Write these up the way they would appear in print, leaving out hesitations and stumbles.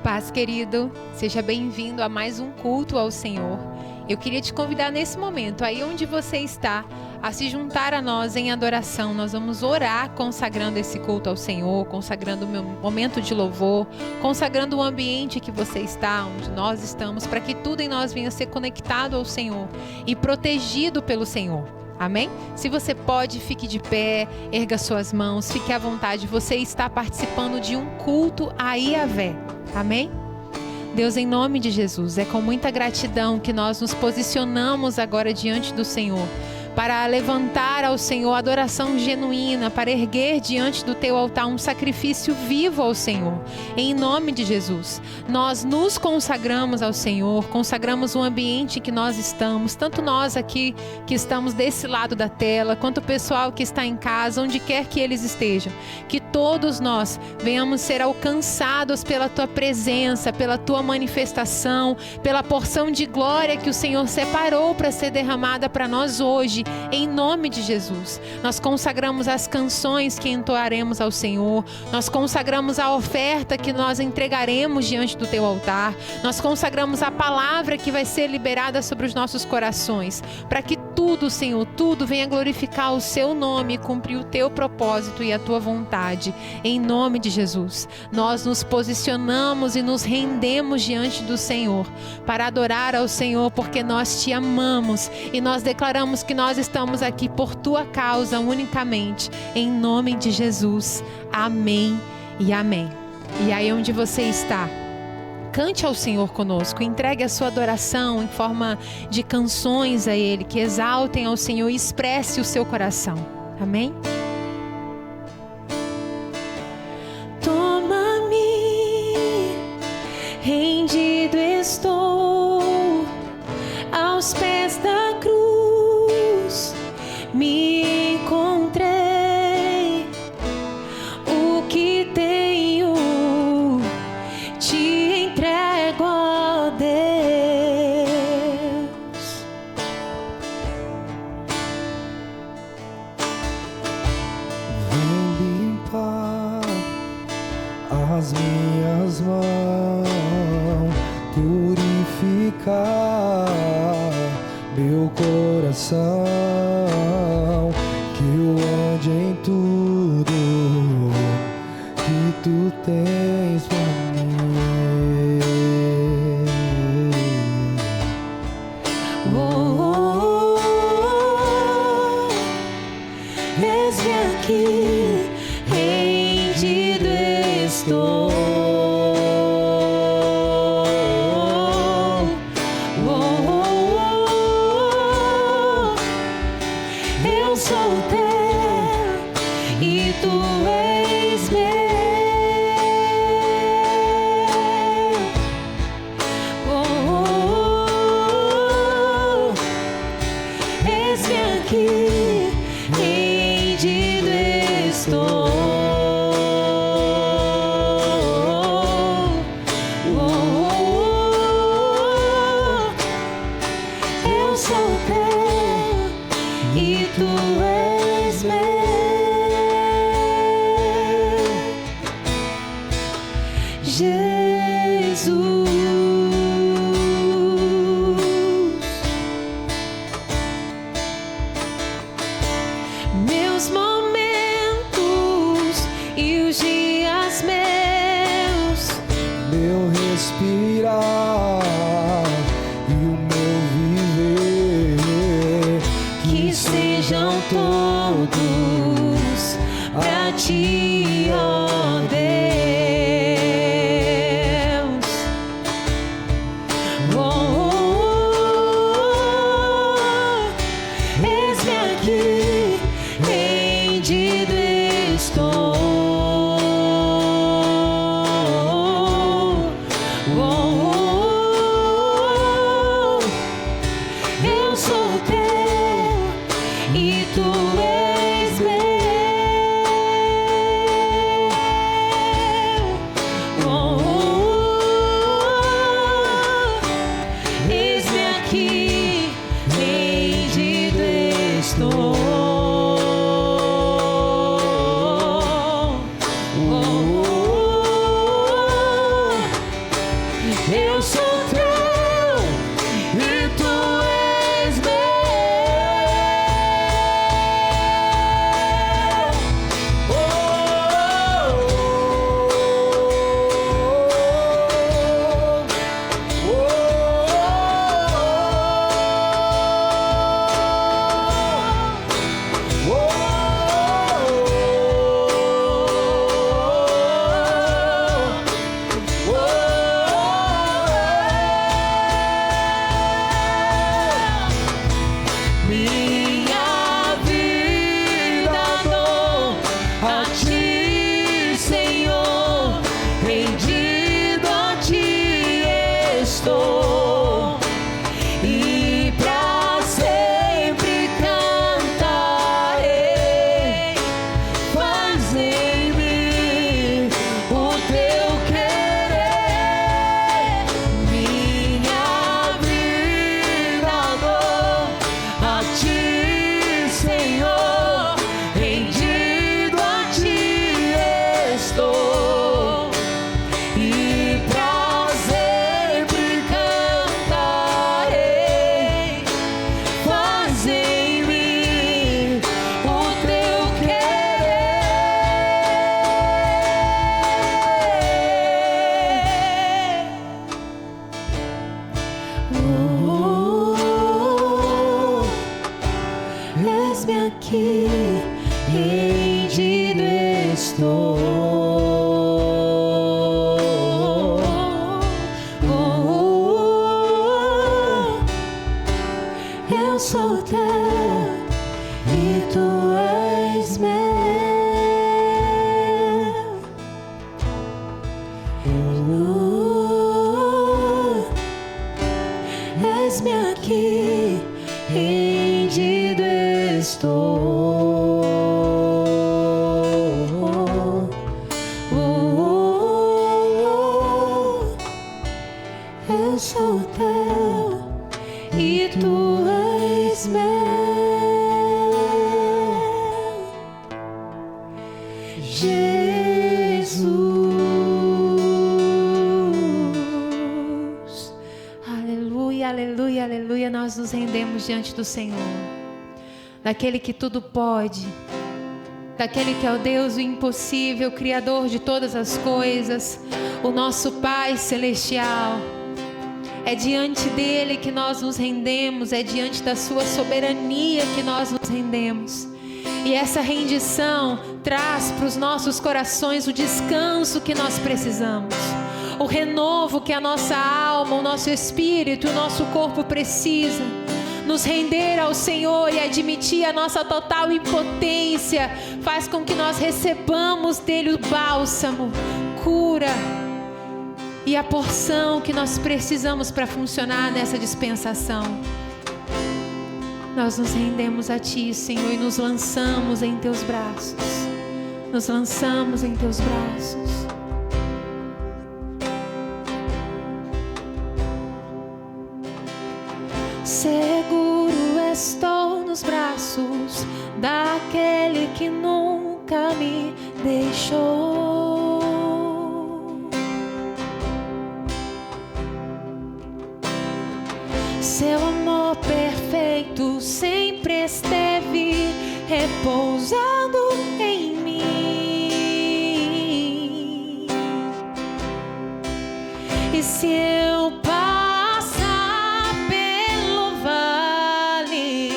paz, querido. Seja bem-vindo a mais um culto ao Senhor. Eu queria te convidar nesse momento, aí onde você está, a se juntar a nós em adoração. Nós vamos orar consagrando esse culto ao Senhor, consagrando o meu momento de louvor, consagrando o ambiente que você está, onde nós estamos, para que tudo em nós venha ser conectado ao Senhor e protegido pelo Senhor. Amém? Se você pode, fique de pé, erga suas mãos, fique à vontade. Você está participando de um culto a Yahvé. Amém? Deus, em nome de Jesus, é com muita gratidão que nós nos posicionamos agora diante do Senhor, para levantar ao Senhor adoração genuína, para erguer diante do teu altar um sacrifício vivo ao Senhor. Em nome de Jesus, nós nos consagramos ao Senhor, consagramos o ambiente que nós estamos, tanto nós aqui que estamos desse lado da tela, quanto o pessoal que está em casa, onde quer que eles estejam, que todos nós venhamos ser alcançados pela tua presença, pela tua manifestação, pela porção de glória que o Senhor separou para ser derramada para nós hoje. Em nome de Jesus, nós consagramos as canções que entoaremos ao Senhor, nós consagramos a oferta que nós entregaremos diante do teu altar, nós consagramos a palavra que vai ser liberada sobre os nossos corações, para que tudo, Senhor, tudo venha glorificar o seu nome e cumprir o teu propósito e a tua vontade. Em nome de Jesus, nós nos posicionamos e nos rendemos diante do Senhor para adorar ao Senhor, porque nós te amamos e nós declaramos que nós estamos aqui por tua causa unicamente, em nome de Jesus. Amém e amém. E aí onde você está, cante ao Senhor conosco, entregue a sua adoração em forma de canções a Ele, que exaltem ao Senhor e expresse o seu coração. Amém? Toma-me, rendido estou aos pés da cruz, me encontrei, o que tenho te entrego, ó Deus. Vem limpar as minhas mãos, purificar meu coração, que eu ande em tudo que tu tens pra mim. Oh, oh, oh, eis-me aqui, rendido estou. Oh, oh, oh, eu sou teu e tu és meu. Oh, oh, oh, eis-me aqui, rendido estou. Oh, oh, oh, eu sou teu e tu és meu. Jesus. Meus momentos e os dias meus, Meu respirar e o meu viver, que sejam todos pra ti, ó Deus. Oh, oh, oh, eis-me aqui, rendido estou. Oh, oh, oh, eu sou teu e tu és meu. Oh, oh, oh, eis-me aqui, rendido estou. Oh, oh, oh, eis-me aqui, rendido estou. Eu sou teu e tu és meu. Eis-me aqui, rendido estou. Eu sou teu e tu és meu. Jesus. Aleluia, aleluia, aleluia. Nós nos rendemos diante do Senhor, daquele que tudo pode, daquele que é o Deus do impossível, Criador de todas as coisas, o nosso Pai Celestial. É diante dele que nós nos rendemos, é diante da sua soberania que nós nos rendemos. E essa rendição traz para os nossos corações o descanso que nós precisamos, o renovo que a nossa alma, o nosso espírito, o nosso corpo precisa. Nos render ao Senhor e admitir a nossa total impotência faz com que nós recebamos dele o bálsamo, cura e a porção que nós precisamos para funcionar nessa dispensação. Nós nos rendemos a Ti, Senhor, e nos lançamos em Teus braços. Nos lançamos em Teus braços. Seguro estou nos braços daquele que nunca me deixou. Seu amor perfeito sempre esteve repousando em mim. E se eu passar pelo vale,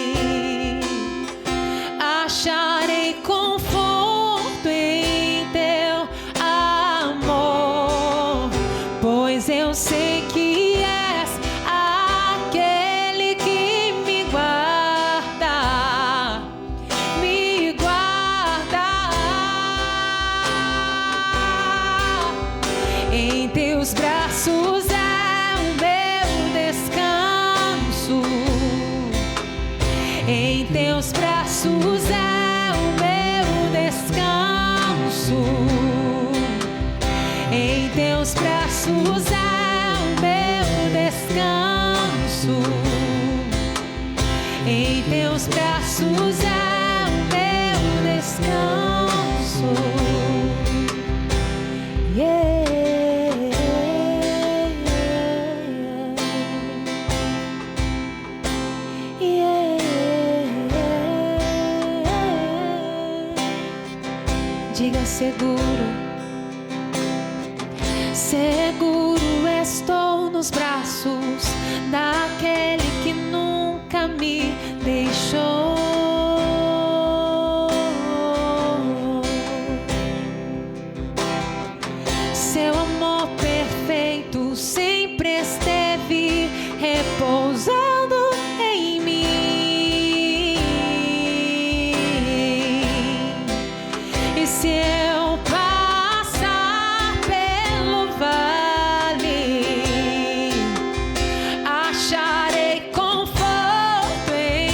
acharei conforto em teu amor, pois eu sei que és aquele que me guarda, me guarda. Em teus braços é o meu descanso. Em teus braços é o meu descanso. Em teus braços é o meu descanso. Em teus braços é o meu descanso. Yeah. Diga seguro, seguro estou nos braços daquele que nunca me deixou. Seu amor perfeito sempre esteve repousando em mim. E se eu passar pelo vale, acharei conforto em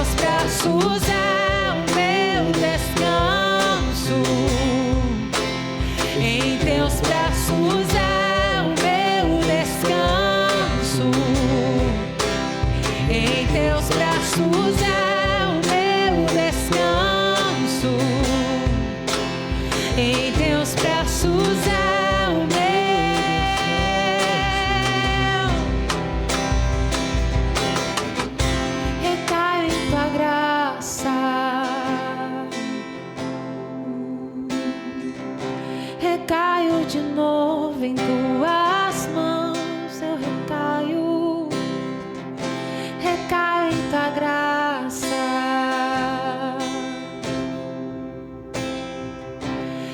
teus braços é o meu descanso. Em teus braços é o meu descanso. Em teus braços é o meu descanso. Em teus braços é o meu. Recaio em tua graça. Recaio de novo em tuas mãos. Eu recaio. Recaio em tua graça.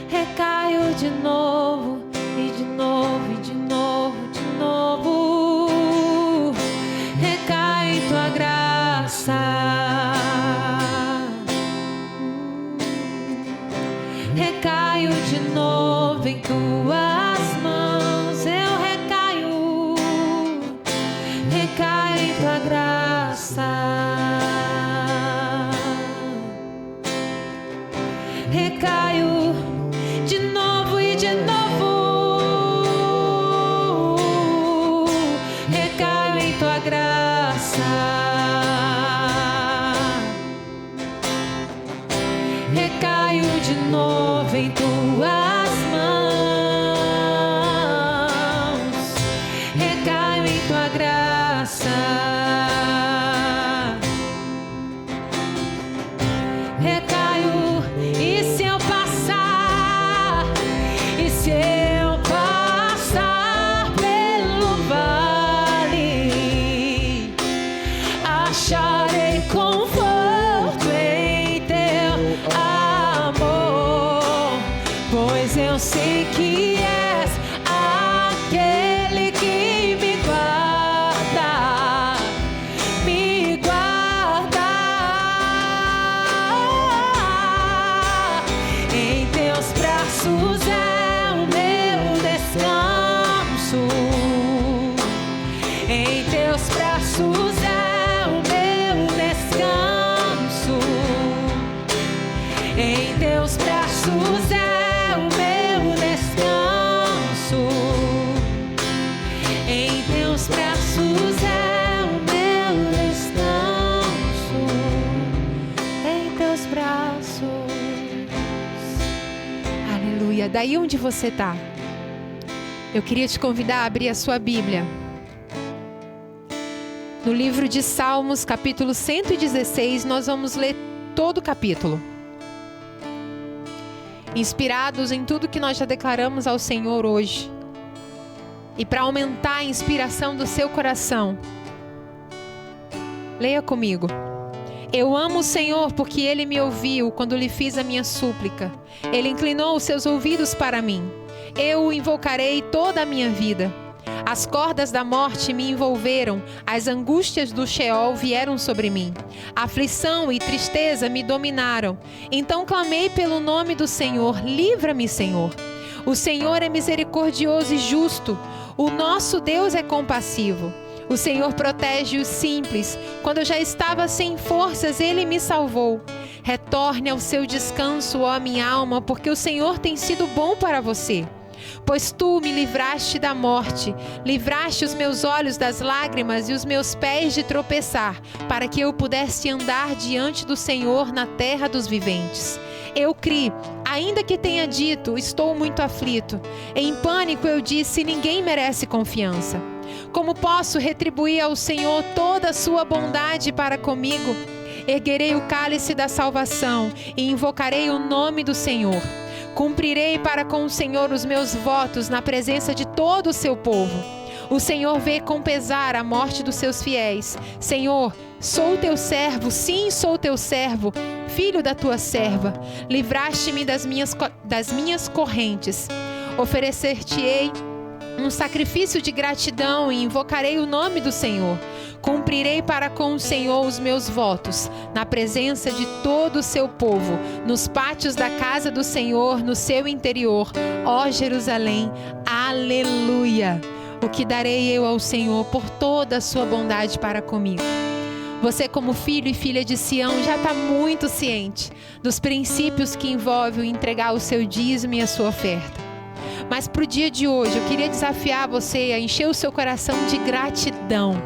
Recaio de novo, e de novo, e de novo, de novo. Recaio em tua graça. Recaio de novo em tuas mãos. Eu recaio. Recaio em tua graça. Recaio de novo e de novo. Recaio em tua graça. Recaio de novo em tuas mãos. Recaio em tua graça. Recaio, e se eu passar, e se eu passar pelo vale, acharei conforto em teu amor, pois eu sei que és aquele que me guarda, me guarda. Em teus braços é o meu descanso. Em teus braços é o meu descanso. Em teus braços é o meu descanso. Em teus braços é o meu descanso. Em teus braços. Aleluia. Daí onde você está, eu queria te convidar a abrir a sua Bíblia no livro de Salmos, capítulo 116. Nós vamos ler todo o capítulo, inspirados em tudo que nós já declaramos ao Senhor hoje. E para aumentar a inspiração do seu coração, leia comigo. Eu amo o Senhor porque Ele me ouviu quando lhe fiz a minha súplica. Ele inclinou os seus ouvidos para mim. Eu o invocarei toda a minha vida. As cordas da morte me envolveram, as angústias do Sheol vieram sobre mim. Aflição e tristeza me dominaram. Então clamei pelo nome do Senhor, livra-me, Senhor. O Senhor é misericordioso e justo. O nosso Deus é compassivo. O Senhor protege os simples. Quando eu já estava sem forças, Ele me salvou. Retorne ao seu descanso, ó minha alma, porque o Senhor tem sido bom para você. Pois tu me livraste da morte, livraste os meus olhos das lágrimas e os meus pés de tropeçar, para que eu pudesse andar diante do Senhor na terra dos viventes. Eu criei, ainda que tenha dito, estou muito aflito. Em pânico eu disse, ninguém merece confiança. Como posso retribuir ao Senhor toda a sua bondade para comigo? Erguerei o cálice da salvação e invocarei o nome do Senhor. Cumprirei para com o Senhor os meus votos na presença de todo o seu povo. O Senhor vê com pesar a morte dos seus fiéis. Senhor, sou teu servo, sim, sou teu servo, filho da tua serva. Livraste-me das minhas correntes. Oferecer-te-ei um sacrifício de gratidão e invocarei o nome do Senhor. Cumprirei para com o Senhor os meus votos, na presença de todo o seu povo, nos pátios da casa do Senhor, no seu interior, ó Jerusalém. Aleluia! O que darei eu ao Senhor por toda a sua bondade para comigo? Você, como filho e filha de Sião, já está muito ciente dos princípios que envolvem o entregar o seu dízimo e a sua oferta. Mas para o dia de hoje, eu queria desafiar você a encher o seu coração de gratidão,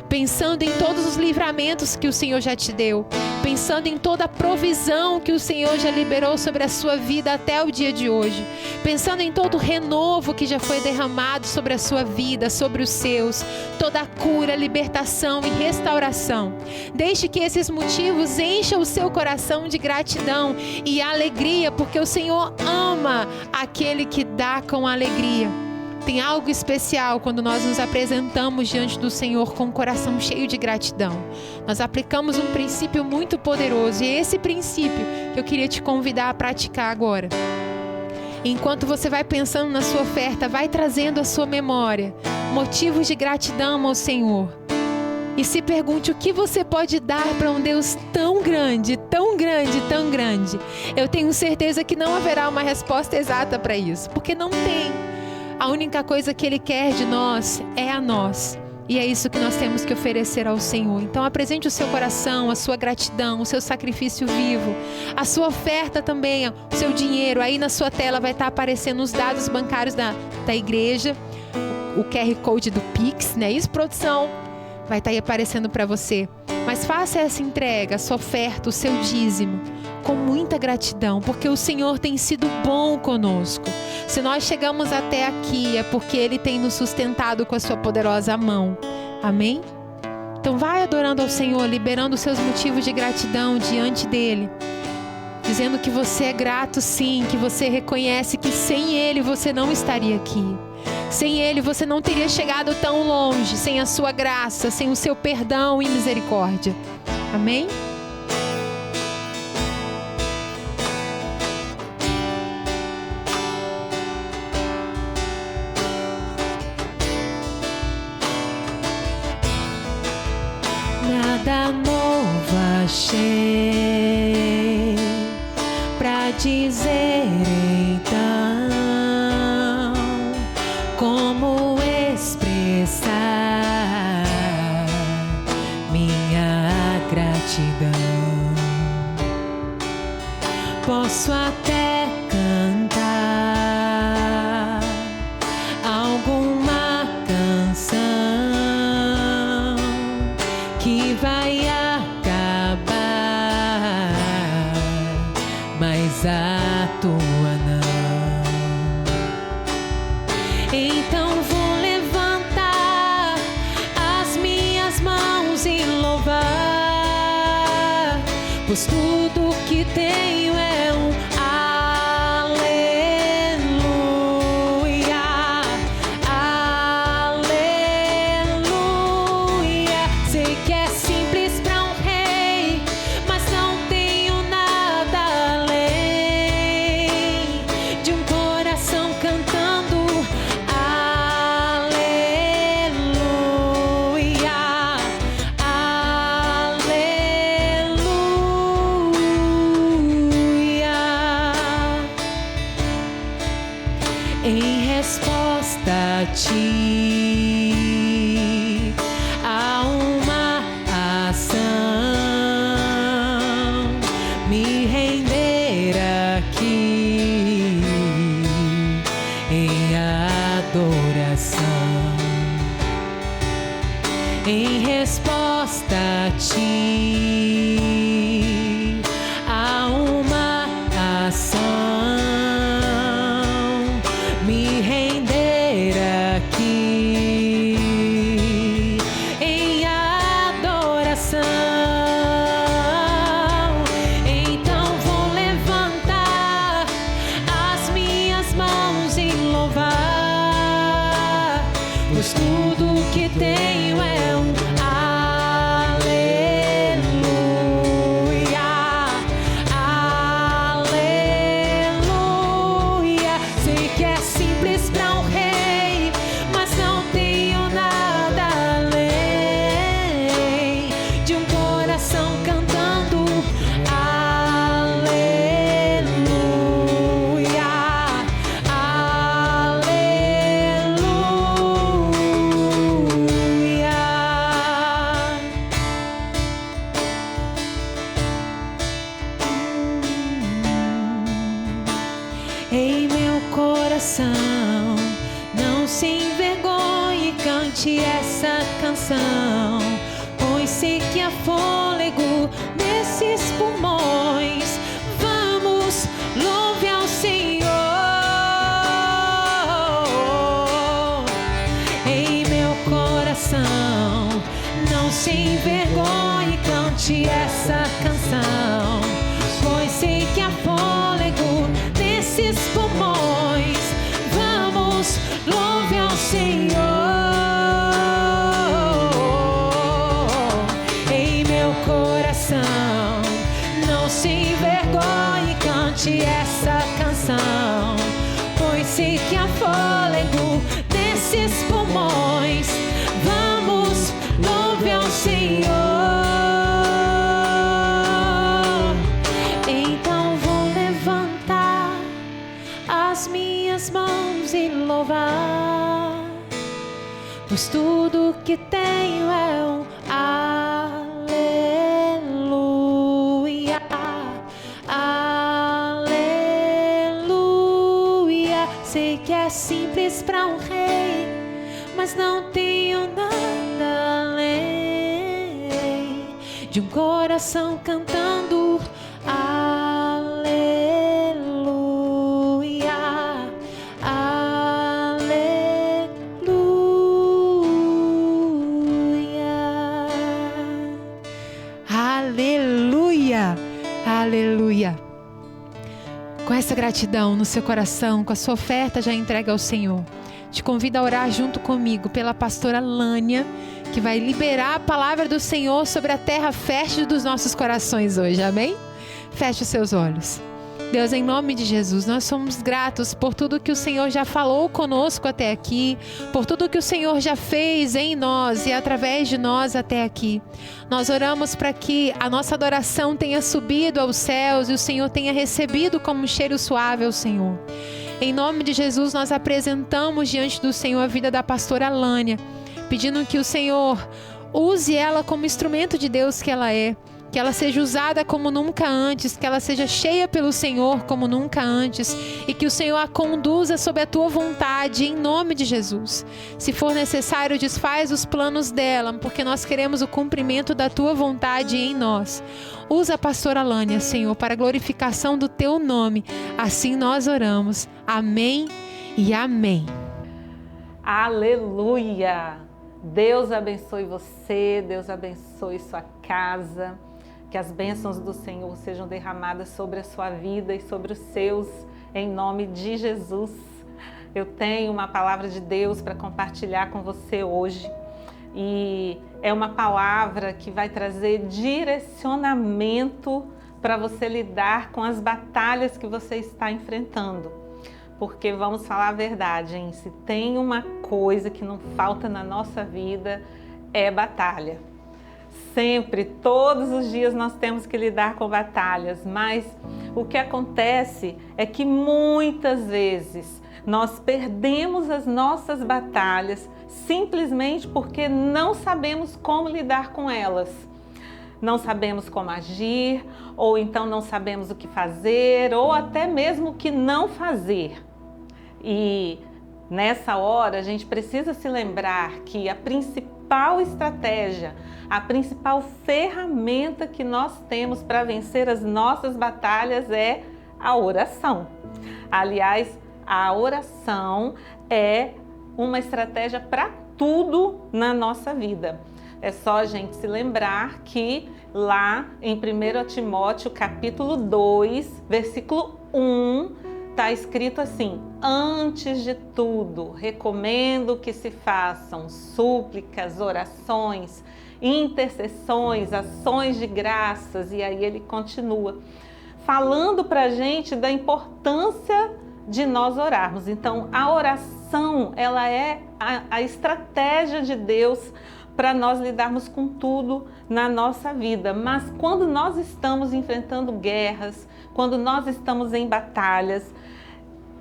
pensando em todos os livramentos que o Senhor já te deu, pensando em toda a provisão que o Senhor já liberou sobre a sua vida até o dia de hoje, pensando em todo o renovo que já foi derramado sobre a sua vida, sobre os seus, toda a cura, libertação e restauração. Deixe que esses motivos encham o seu coração de gratidão e alegria, porque o Senhor ama aquele que dá com alegria. Tem algo especial quando nós nos apresentamos diante do Senhor com o coração cheio de gratidão. Nós aplicamos um princípio muito poderoso, e é esse princípio que eu queria te convidar a praticar agora. Enquanto você vai pensando na sua oferta, vai trazendo à sua memória motivos de gratidão ao Senhor. E se pergunte o que você pode dar para um Deus tão grande, tão grande, tão grande. Eu tenho certeza que não haverá uma resposta exata para isso, porque não tem. A única coisa que Ele quer de nós é a nós. E é isso que nós temos que oferecer ao Senhor. Então apresente o seu coração, a sua gratidão, o seu sacrifício vivo, a sua oferta também, o seu dinheiro. Aí na sua tela vai estar aparecendo os dados bancários da igreja, o QR Code do Pix, né? Isso, produção, vai estar aí aparecendo para você. Mas faça essa entrega, a sua oferta, o seu dízimo, com muita gratidão, porque o Senhor tem sido bom conosco. Se nós chegamos até aqui, é porque Ele tem nos sustentado com a sua poderosa mão. Amém? Então vai adorando ao Senhor, liberando os seus motivos de gratidão diante dEle, dizendo que você é grato sim, que você reconhece que sem Ele você não estaria aqui. Sem Ele você não teria chegado tão longe, sem a sua graça, sem o seu perdão e misericórdia. Amém? Nada novo achei pra dizer então, como expressar minha gratidão. Posso até cantar alguma canção que vai acabar, mas a tua não. Então vou levantar as minhas mãos e louvar, pois tudo que tenho é um em resposta a ti, a uma ação, me render aqui em adoração. Em resposta a ti, a uma ação, me render aqui Em meu coração, não se envergonhe, cante essa canção, pois sei que há fôlego nesses pulmões. Vamos, louve ao Senhor. Em meu coração, não se envergonhe, cante essa canção, pois sei que há fôlego nesses pulmões. Vamos, louve ao Senhor. Em meu coração, não se envergonhe, cante essa canção, pois sei que há fôlego nesses pulmões. Vamos, louve ao Senhor. Então vou levantar as minhas mãos e louvar, pois tudo que tenho é um aleluia, aleluia. Sei que é simples para um rei, mas não tenho nada além de um coração cantando aleluia, aleluia, Aleluia, aleluia. Com essa gratidão no seu coração, com a sua oferta já entregue ao Senhor, te convido a orar junto comigo pela pastora Lânia, que vai liberar a palavra do Senhor sobre a terra fértil dos nossos corações hoje, amém? Feche os seus olhos. Deus, em nome de Jesus, nós somos gratos por tudo que o Senhor já falou conosco até aqui, por tudo que o Senhor já fez em nós e através de nós até aqui. Nós oramos para que a nossa adoração tenha subido aos céus e o Senhor tenha recebido como um cheiro suave ao Senhor. Em nome de Jesus, nós apresentamos diante do Senhor a vida da pastora Lânia, pedindo que o Senhor use ela como instrumento de Deus que ela é, que ela seja usada como nunca antes, que ela seja cheia pelo Senhor como nunca antes e que o Senhor a conduza sob a tua vontade, em nome de Jesus. Se for necessário, desfaz os planos dela, porque nós queremos o cumprimento da tua vontade em nós. Usa a pastora Lânia, Senhor, para a glorificação do teu nome. Assim nós oramos. Amém e amém. Aleluia! Deus abençoe você, Deus abençoe sua casa, que as bênçãos do Senhor sejam derramadas sobre a sua vida e sobre os seus, em nome de Jesus. Eu tenho uma palavra de Deus para compartilhar com você hoje e é uma palavra que vai trazer direcionamento para você lidar com as batalhas que você está enfrentando. Porque vamos falar a verdade, hein? Se tem uma coisa que não falta na nossa vida, é batalha. Sempre, todos os dias nós temos que lidar com batalhas, mas o que acontece é que muitas vezes nós perdemos as nossas batalhas simplesmente porque não sabemos como lidar com elas. Não sabemos como agir, ou então não sabemos o que fazer, ou até mesmo o que não fazer. E nessa hora a gente precisa se lembrar que a principal estratégia, a principal ferramenta que nós temos para vencer as nossas batalhas é a oração. Aliás, a oração é uma estratégia para tudo na nossa vida. É só a gente se lembrar que lá em 1 Timóteo capítulo 2, versículo 1, está escrito assim: antes de tudo, recomendo que se façam súplicas, orações, intercessões, ações de graças. E aí ele continua falando para a gente da importância de nós orarmos. Então, a oração, ela é a estratégia de Deus para nós lidarmos com tudo na nossa vida. Mas quando nós estamos enfrentando guerras, quando nós estamos em batalhas,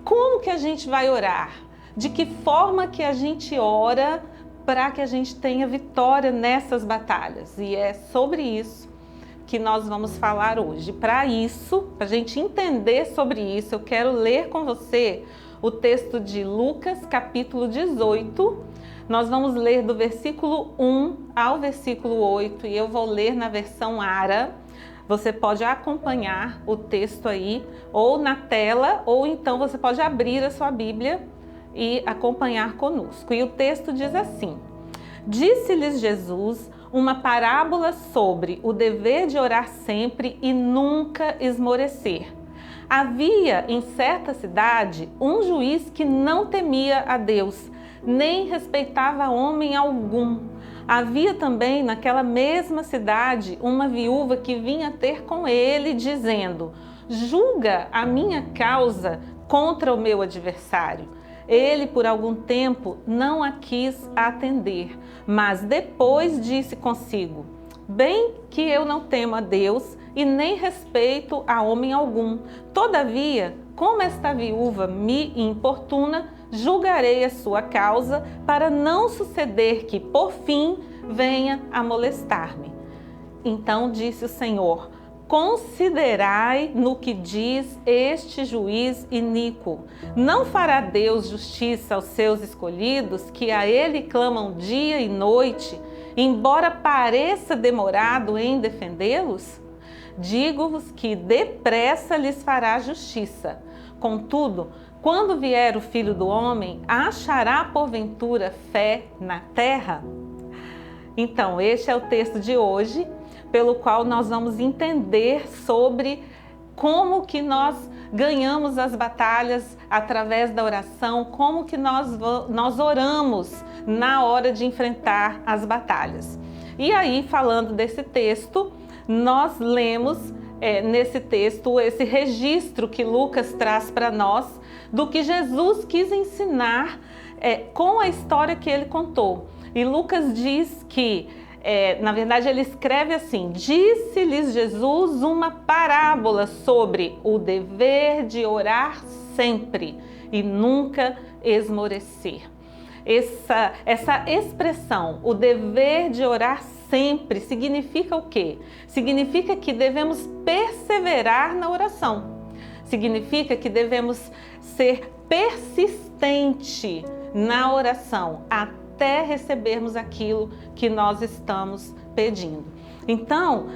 como que a gente vai orar? De que forma que a gente ora para que a gente tenha vitória nessas batalhas? E é sobre isso que nós vamos falar hoje. Para isso, para a gente entender sobre isso, eu quero ler com você o texto de Lucas, capítulo 18. Nós vamos ler do versículo 1 ao versículo 8 e eu vou ler na versão ARA. Você pode acompanhar o texto aí, ou na tela, ou então você pode abrir a sua Bíblia e acompanhar conosco. E o texto diz assim: Disse-lhes Jesus uma parábola sobre o dever de orar sempre e nunca esmorecer. Havia em certa cidade um juiz que não temia a Deus, nem respeitava homem algum. Havia também naquela mesma cidade uma viúva que vinha ter com ele, dizendo: julga a minha causa contra o meu adversário. Ele, por algum tempo, não a quis atender, mas depois disse consigo: bem que eu não temo a Deus e nem respeito a homem algum. Todavia, como esta viúva me importuna, julgarei a sua causa, para não suceder que, por fim, venha a molestar-me. Então disse o Senhor: considerai no que diz este juiz iníquo. Não fará Deus justiça aos seus escolhidos, que a ele clamam dia e noite, embora pareça demorado em defendê-los? Digo-vos que depressa lhes fará justiça. Contudo, quando vier o Filho do Homem, achará porventura fé na terra? Então, este é o texto de hoje, pelo qual nós vamos entender sobre como que nós ganhamos as batalhas através da oração, como que nós oramos na hora de enfrentar as batalhas. E aí, falando desse texto, nós lemos nesse texto esse registro que Lucas traz para nós do que Jesus quis ensinar com a história que ele contou. E Lucas diz que na verdade, ele escreve assim: disse-lhes Jesus uma parábola sobre o dever de orar sempre e nunca esmorecer. Essa expressão, o dever de orar sempre, significa o quê? Significa que devemos perseverar na oração. Significa que devemos ser persistente na oração até recebermos aquilo que nós estamos pedindo. Então,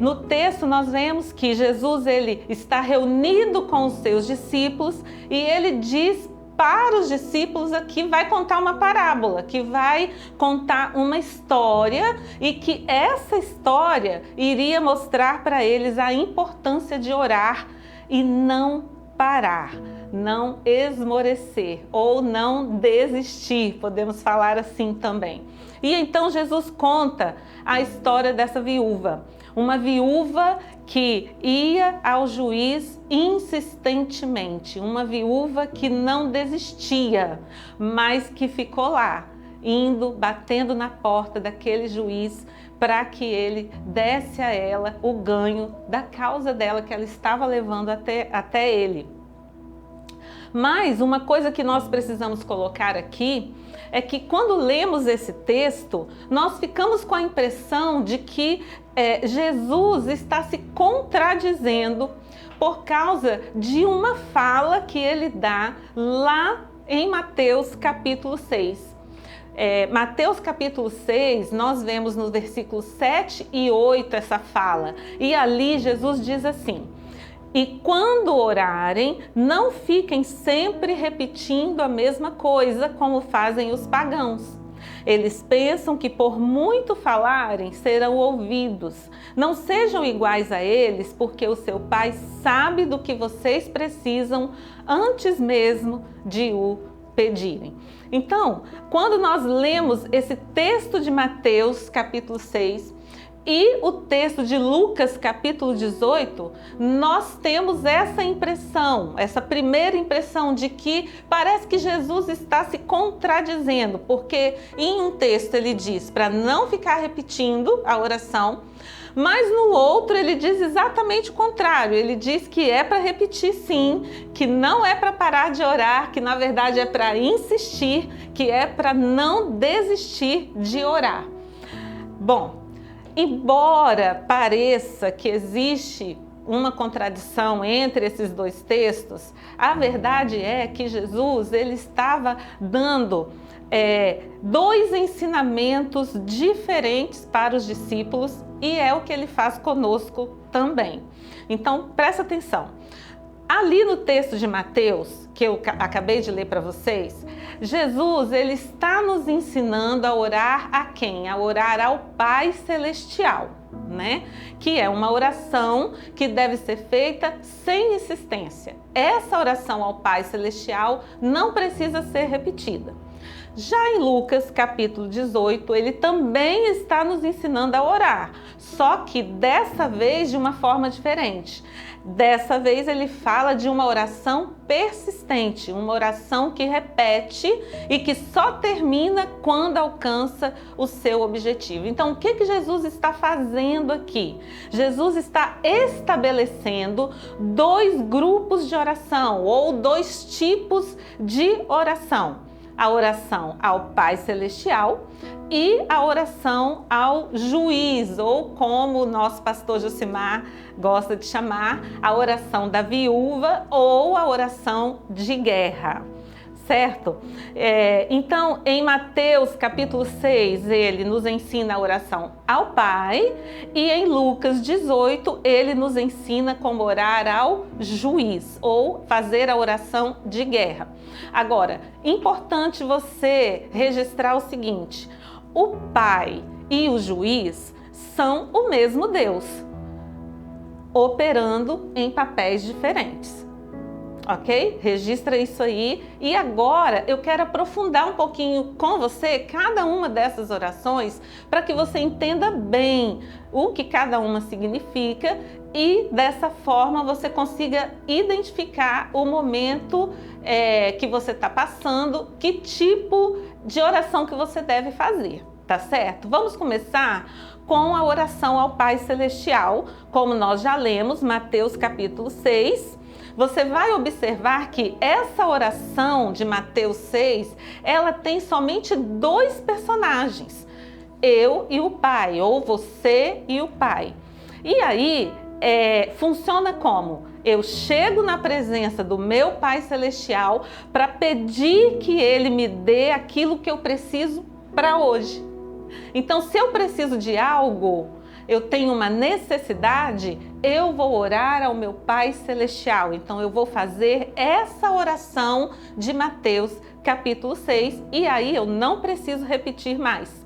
no texto nós vemos que Jesus ele está reunido com os seus discípulos e ele diz para os discípulos aqui, vai contar uma parábola, que vai contar uma história e que essa história iria mostrar para eles a importância de orar e não parar, não esmorecer ou não desistir, podemos falar assim também. E então Jesus conta a história dessa viúva, uma viúva que ia ao juiz insistentemente, uma viúva que não desistia, mas que ficou lá, indo, batendo na porta daquele juiz para que ele desse a ela o ganho da causa dela que ela estava levando até ele. Mas uma coisa que nós precisamos colocar aqui é que quando lemos esse texto, nós ficamos com a impressão de que Jesus está se contradizendo por causa de uma fala que ele dá lá em Mateus capítulo 6. Mateus capítulo 6, nós vemos nos versículos 7 e 8 essa fala. E ali Jesus diz assim: e quando orarem, não fiquem sempre repetindo a mesma coisa como fazem os pagãos. Eles pensam que por muito falarem serão ouvidos. Não sejam iguais a eles, porque o seu Pai sabe do que vocês precisam antes mesmo de o pedirem. Então, quando nós lemos esse texto de Mateus capítulo 6 e o texto de Lucas capítulo 18, nós temos essa impressão, essa primeira impressão de que parece que Jesus está se contradizendo, porque em um texto ele diz para não ficar repetindo a oração, mas no outro ele diz exatamente o contrário. Ele diz que é para repetir sim, que não é para parar de orar, que na verdade é para insistir, que é para não desistir de orar. Bom, embora pareça que existe uma contradição entre esses dois textos, a verdade é que Jesus ele estava dando dois ensinamentos diferentes para os discípulos e é o que ele faz conosco também. Então, presta atenção. Ali no texto de Mateus, que eu acabei de ler para vocês, Jesus ele está nos ensinando a orar a quem? A orar ao Pai Celestial, né? Que é uma oração que deve ser feita sem insistência. Essa oração ao Pai Celestial não precisa ser repetida. Já em Lucas capítulo 18, ele também está nos ensinando a orar, só que dessa vez de uma forma diferente. Dessa vez ele fala de uma oração persistente, uma oração que repete e que só termina quando alcança o seu objetivo. Então, o que Jesus está fazendo aqui? Jesus está estabelecendo dois grupos de oração ou dois tipos de oração. A oração ao Pai Celestial e a oração ao Juiz, ou como o nosso pastor Josimar gosta de chamar, a oração da viúva ou a oração de guerra, certo? Então, em Mateus capítulo 6, ele nos ensina a oração ao Pai e em Lucas 18, ele nos ensina como orar ao Juiz ou fazer a oração de guerra. Agora, importante você registrar o seguinte: o Pai e o Juiz são o mesmo Deus, operando em papéis diferentes. Ok? Registra isso aí. E agora eu quero aprofundar um pouquinho com você cada uma dessas orações para que você entenda bem o que cada uma significa e dessa forma você consiga identificar o momento que você está passando, que tipo de oração que você deve fazer, tá certo? Vamos começar com a oração ao Pai Celestial, como nós já lemos, Mateus capítulo 6. Você vai observar que essa oração de Mateus 6, ela tem somente dois personagens, eu e o Pai, ou você e o Pai. E aí, funciona como? Eu chego na presença do meu Pai Celestial para pedir que Ele me dê aquilo que eu preciso para hoje. Então, se eu preciso de algo, eu tenho uma necessidade, eu vou orar ao meu Pai Celestial. Então, eu vou fazer essa oração de Mateus capítulo 6 e aí eu não preciso repetir mais.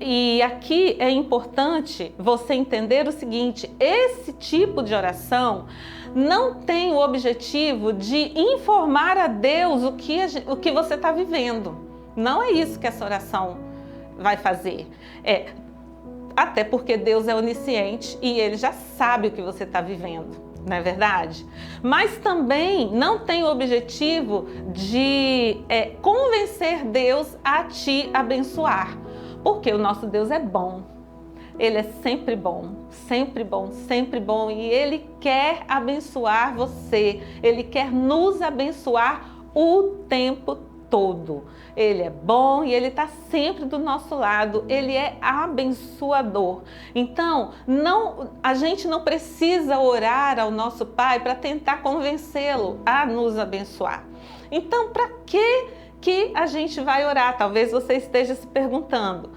E aqui é importante você entender o seguinte: esse tipo de oração não tem o objetivo de informar a Deus o que você está vivendo. Não é isso que essa oração vai fazer. Até porque Deus é onisciente e Ele já sabe o que você está vivendo, não é verdade? Mas também não tem o objetivo de convencer Deus a te abençoar. Porque o nosso Deus é bom, Ele é sempre bom, sempre bom, sempre bom e Ele quer abençoar você, Ele quer nos abençoar o tempo todo. Ele é bom e Ele está sempre do nosso lado, Ele é abençoador. Então, a gente não precisa orar ao nosso Pai para tentar convencê-lo a nos abençoar. Então, para que a gente vai orar? Talvez você esteja se perguntando.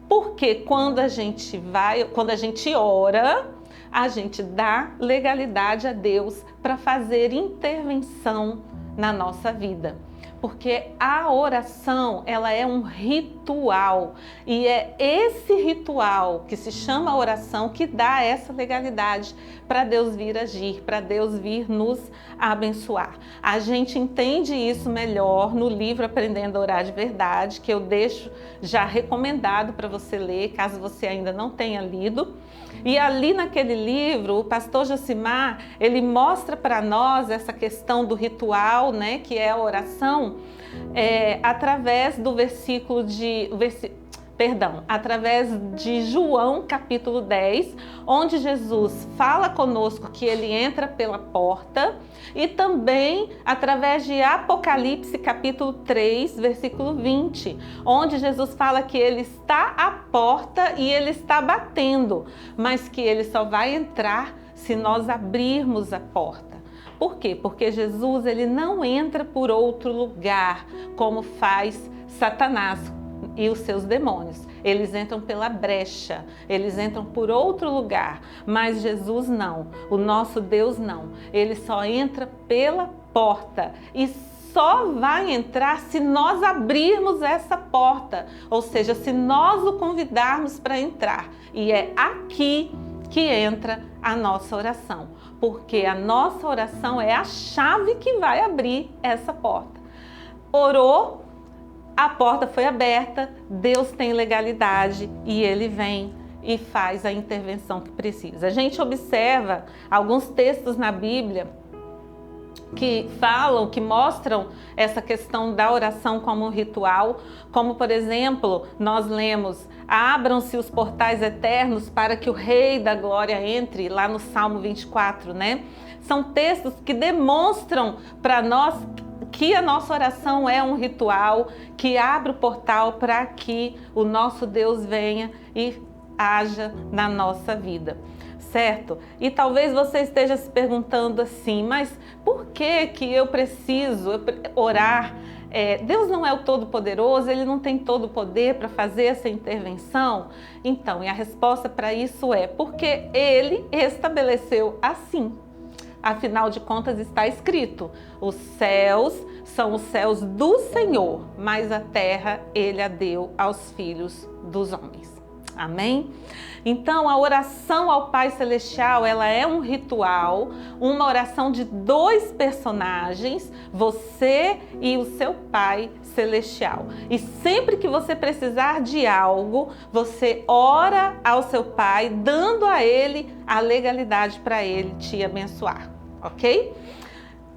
Porque quando a gente ora, a gente dá legalidade a Deus para fazer intervenção na nossa vida. Porque a oração, ela é um ritual e é esse ritual que se chama oração que dá essa legalidade para Deus vir agir, para Deus vir nos abençoar. A gente entende isso melhor no livro Aprendendo a Orar de Verdade, que eu deixo já recomendado para você ler, caso você ainda não tenha lido. E ali naquele livro, o pastor Josimar, ele mostra para nós essa questão do ritual, né, que é a oração, através do através de João capítulo 10, onde Jesus fala conosco que ele entra pela porta e também através de Apocalipse capítulo 3, versículo 20, onde Jesus fala que ele está à porta e ele está batendo, mas que ele só vai entrar se nós abrirmos a porta. Por quê? Porque Jesus ele não entra por outro lugar, como faz Satanás e os seus demônios. Eles entram pela brecha, eles entram por outro lugar, mas Jesus não, o nosso Deus não. Ele só entra pela porta e só vai entrar se nós abrirmos essa porta, ou seja, se nós o convidarmos para entrar. E é aqui que entra a nossa oração, porque a nossa oração é a chave que vai abrir essa porta. Orou, a porta foi aberta, Deus tem legalidade e Ele vem e faz a intervenção que precisa. A gente observa alguns textos na Bíblia que falam, que mostram essa questão da oração como um ritual, como por exemplo, nós lemos: abram-se os portais eternos para que o Rei da Glória entre, lá no Salmo 24, né? São textos que demonstram para nós que a nossa oração é um ritual, que abre o portal para que o nosso Deus venha e haja na nossa vida, certo? E talvez você esteja se perguntando assim, mas por que eu preciso orar? Deus não é o Todo-Poderoso, Ele não tem todo o poder para fazer essa intervenção? Então, e a resposta para isso é porque Ele estabeleceu assim. Afinal de contas está escrito: os céus são os céus do Senhor, mas a terra Ele a deu aos filhos dos homens. Amém? Então a oração ao Pai Celestial, ela é um ritual, uma oração de dois personagens, você e o seu Pai Celestial. E sempre que você precisar de algo, você ora ao seu Pai, dando a Ele a legalidade para Ele te abençoar, ok?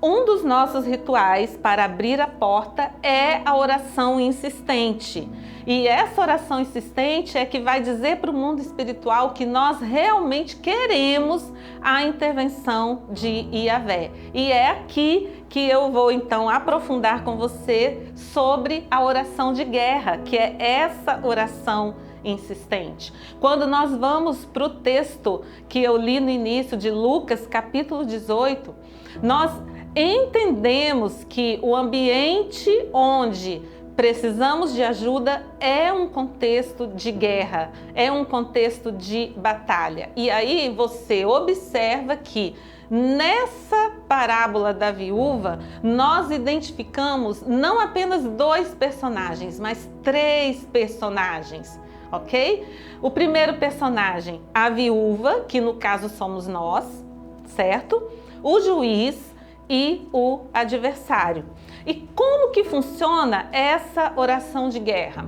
Um dos nossos rituais para abrir a porta é a oração insistente. E essa oração insistente é que vai dizer para o mundo espiritual que nós realmente queremos a intervenção de Yahvé. E é aqui que eu vou então aprofundar com você sobre a oração de guerra, que é essa oração insistente. Quando nós vamos para o texto que eu li no início de Lucas, capítulo 18, nós entendemos que o ambiente onde precisamos de ajuda é um contexto de guerra, é um contexto de batalha. E aí você observa que nessa parábola da viúva, nós identificamos não apenas dois personagens, mas três personagens, ok? O primeiro personagem, a viúva, que no caso somos nós, certo? O juiz e o adversário. E como que funciona essa oração de guerra?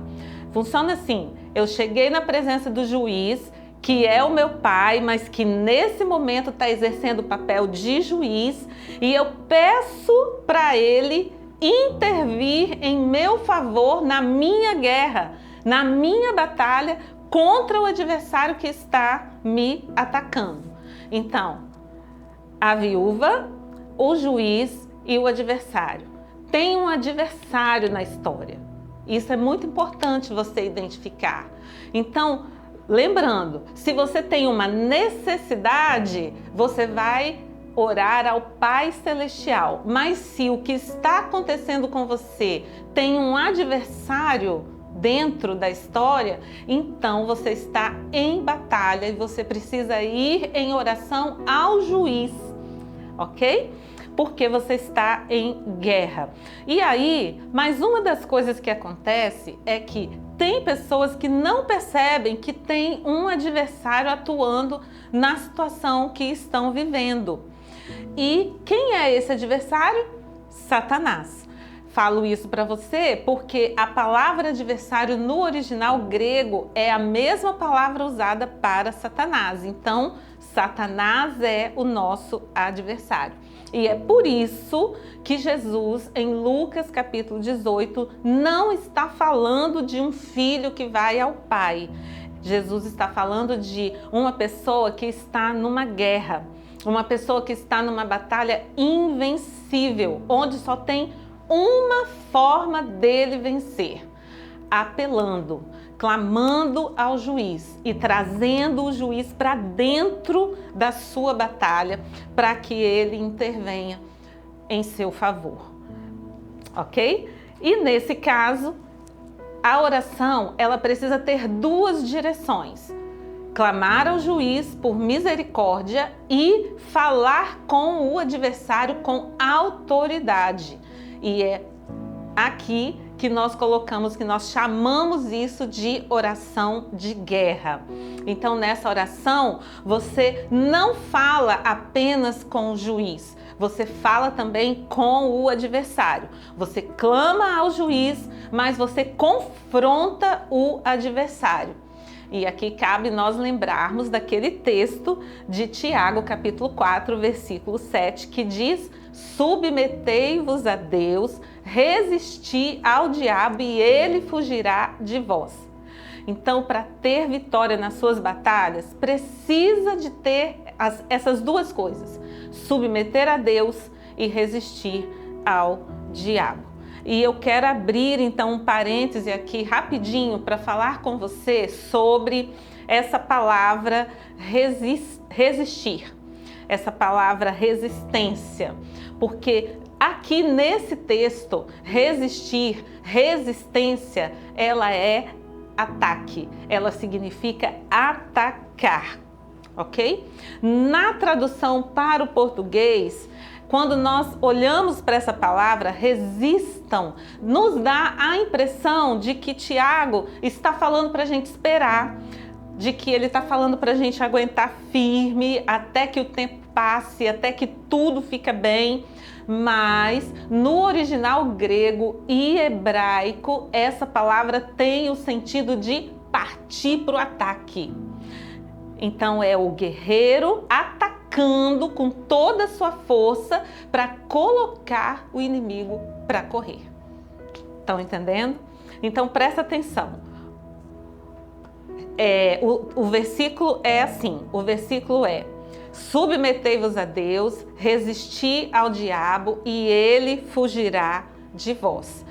Funciona assim: eu cheguei na presença do juiz, que é o meu pai, mas que nesse momento está exercendo o papel de juiz, e eu peço para ele intervir em meu favor na minha guerra, na minha batalha contra o adversário que está me atacando. Então, a viúva, o juiz e o adversário. Tem um adversário na história. Isso é muito importante você identificar. Então, lembrando, se você tem uma necessidade, você vai orar ao Pai Celestial. Mas se o que está acontecendo com você tem um adversário dentro da história, então você está em batalha e você precisa ir em oração ao juiz, ok? Porque você está em guerra. E aí, mais uma das coisas que acontece é que tem pessoas que não percebem que tem um adversário atuando na situação que estão vivendo. E quem é esse adversário? Satanás. Falo isso para você porque a palavra adversário no original grego é a mesma palavra usada para Satanás. Então, Satanás é o nosso adversário. E é por isso que Jesus, em Lucas capítulo 18, não está falando de um filho que vai ao Pai. Jesus está falando de uma pessoa que está numa guerra. Uma pessoa que está numa batalha invencível, onde só tem uma forma dele vencer: apelando, clamando ao juiz e trazendo o juiz para dentro da sua batalha para que ele intervenha em seu favor. Ok? E nesse caso, a oração, ela precisa ter duas direções: clamar ao juiz por misericórdia e falar com o adversário com autoridade. E é aqui que nós colocamos, que nós chamamos isso de oração de guerra. Então, nessa oração, você não fala apenas com o juiz, você fala também com o adversário. Você clama ao juiz, mas você confronta o adversário. E aqui cabe nós lembrarmos daquele texto de Tiago, capítulo 4, versículo 7, que diz: submetei-vos a Deus, resisti ao diabo e ele fugirá de vós. Então, para ter vitória nas suas batalhas, precisa de ter essas duas coisas: submeter a Deus e resistir ao diabo. E eu quero abrir então um parêntese aqui rapidinho para falar com você sobre essa palavra resistir, essa palavra resistência, porque aqui nesse texto, resistir, resistência, ela é ataque, ela significa atacar, ok? Na tradução para o português, quando nós olhamos para essa palavra, resistam, nos dá a impressão de que Tiago está falando para a gente esperar, de que ele está falando para a gente aguentar firme até que o tempo passe, até que tudo fica bem. Mas no original grego e hebraico, essa palavra tem o sentido de partir para o ataque. Então é o guerreiro atacando com toda a sua força para colocar o inimigo para correr. Estão entendendo? Então presta atenção. O versículo é assim, o versículo é: submetei-vos a Deus, resisti ao diabo e ele fugirá de vós.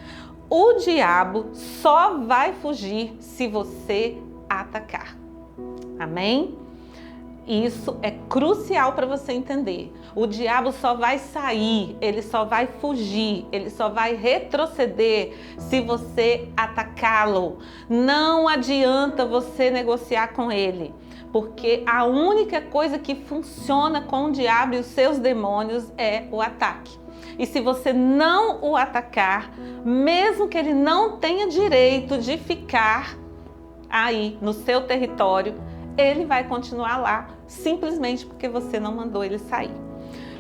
O diabo só vai fugir se você atacar. Amém? Isso é crucial para você entender. O diabo só vai sair, ele só vai fugir, ele só vai retroceder se você atacá-lo. Não adianta você negociar com ele, porque a única coisa que funciona com o diabo e os seus demônios é o ataque. E se você não o atacar, mesmo que ele não tenha direito de ficar aí no seu território, ele vai continuar lá, simplesmente porque você não mandou ele sair.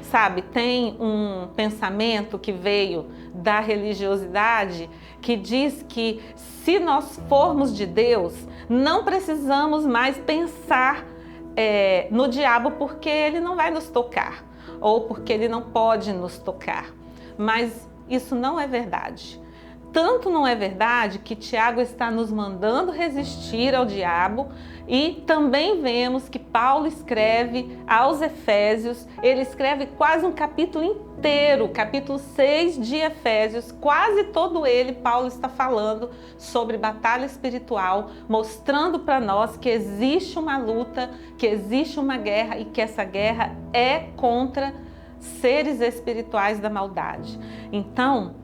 Sabe, tem um pensamento que veio da religiosidade que diz que se nós formos de Deus, não precisamos mais pensar no diabo porque ele não vai nos tocar, ou porque ele não pode nos tocar. Mas isso não é verdade. Tanto não é verdade que Tiago está nos mandando resistir ao diabo, e também vemos que Paulo escreve aos Efésios, ele escreve quase um capítulo inteiro, capítulo 6 de Efésios, quase todo ele, Paulo está falando sobre batalha espiritual, mostrando para nós que existe uma luta, que existe uma guerra e que essa guerra é contra seres espirituais da maldade. Então,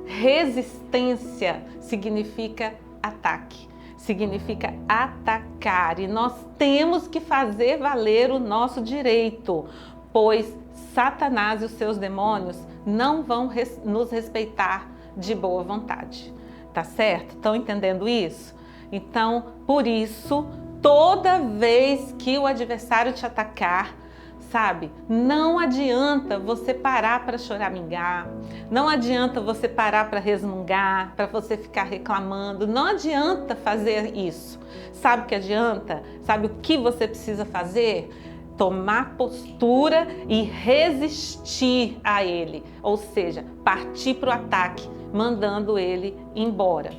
resistência significa ataque, significa atacar, e nós temos que fazer valer o nosso direito, pois Satanás e os seus demônios não vão nos respeitar de boa vontade, tá certo? Estão entendendo isso? Então, por isso, toda vez que o adversário te atacar, sabe, não adianta você parar para choramingar, não adianta você parar para resmungar, para você ficar reclamando, não adianta fazer isso. Sabe o que adianta? Sabe o que você precisa fazer? Tomar postura e resistir a ele, ou seja, partir para o ataque, mandando ele embora.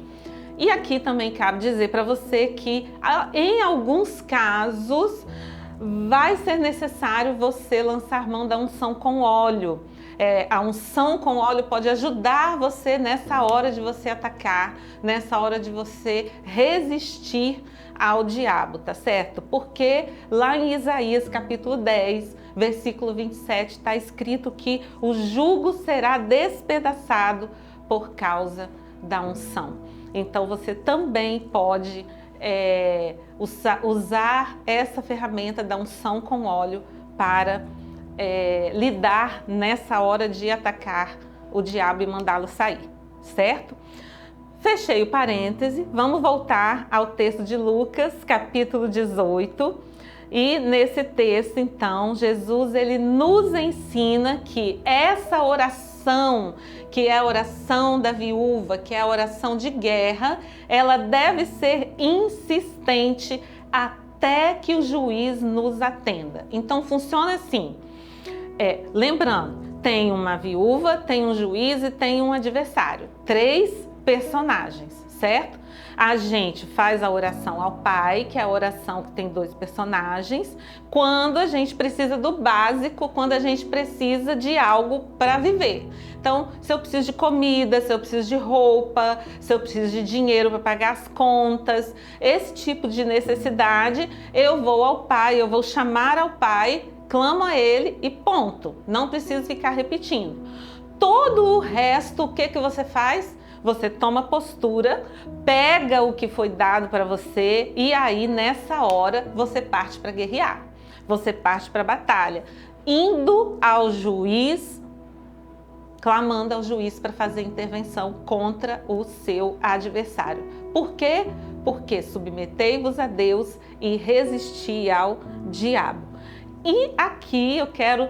E aqui também cabe dizer para você que em alguns casos vai ser necessário você lançar mão da unção com óleo. A unção com óleo pode ajudar você nessa hora de você atacar, nessa hora de você resistir ao diabo, tá certo? Porque lá em Isaías capítulo 10, versículo 27, está escrito que o jugo será despedaçado por causa da unção. Então você também pode usar essa ferramenta da unção com óleo para lidar nessa hora de atacar o diabo e mandá-lo sair, certo? Fechei o parêntese, vamos voltar ao texto de Lucas, capítulo 18. E nesse texto, então, Jesus ele nos ensina que essa oração, que é a oração da viúva, que é a oração de guerra, ela deve ser insistente até que o juiz nos atenda. Então funciona assim, lembrando, tem uma viúva, tem um juiz e tem um adversário, 3 personagens, certo? A gente faz a oração ao Pai, que é a oração que tem 2 personagens, quando a gente precisa do básico, quando a gente precisa de algo para viver. Então, se eu preciso de comida, se eu preciso de roupa, se eu preciso de dinheiro para pagar as contas, esse tipo de necessidade, eu vou ao Pai, eu vou chamar ao Pai, clamo a Ele e ponto. Não preciso ficar repetindo. Todo o resto, o que você faz? Você toma postura, pega o que foi dado para você e aí nessa hora você parte para guerrear. Você parte para a batalha, indo ao juiz, clamando ao juiz para fazer intervenção contra o seu adversário. Por quê? Porque submetei-vos a Deus e resisti ao diabo. E aqui eu quero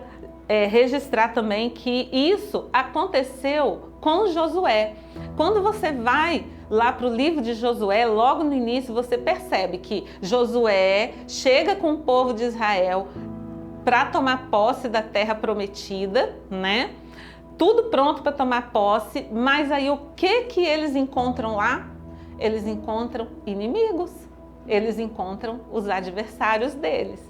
registrar também que isso aconteceu com Josué. Quando você vai lá para o livro de Josué, logo no início você percebe que Josué chega com o povo de Israel para tomar posse da terra prometida, né? Tudo pronto para tomar posse, mas aí o que eles encontram lá? Eles encontram inimigos, eles encontram os adversários deles.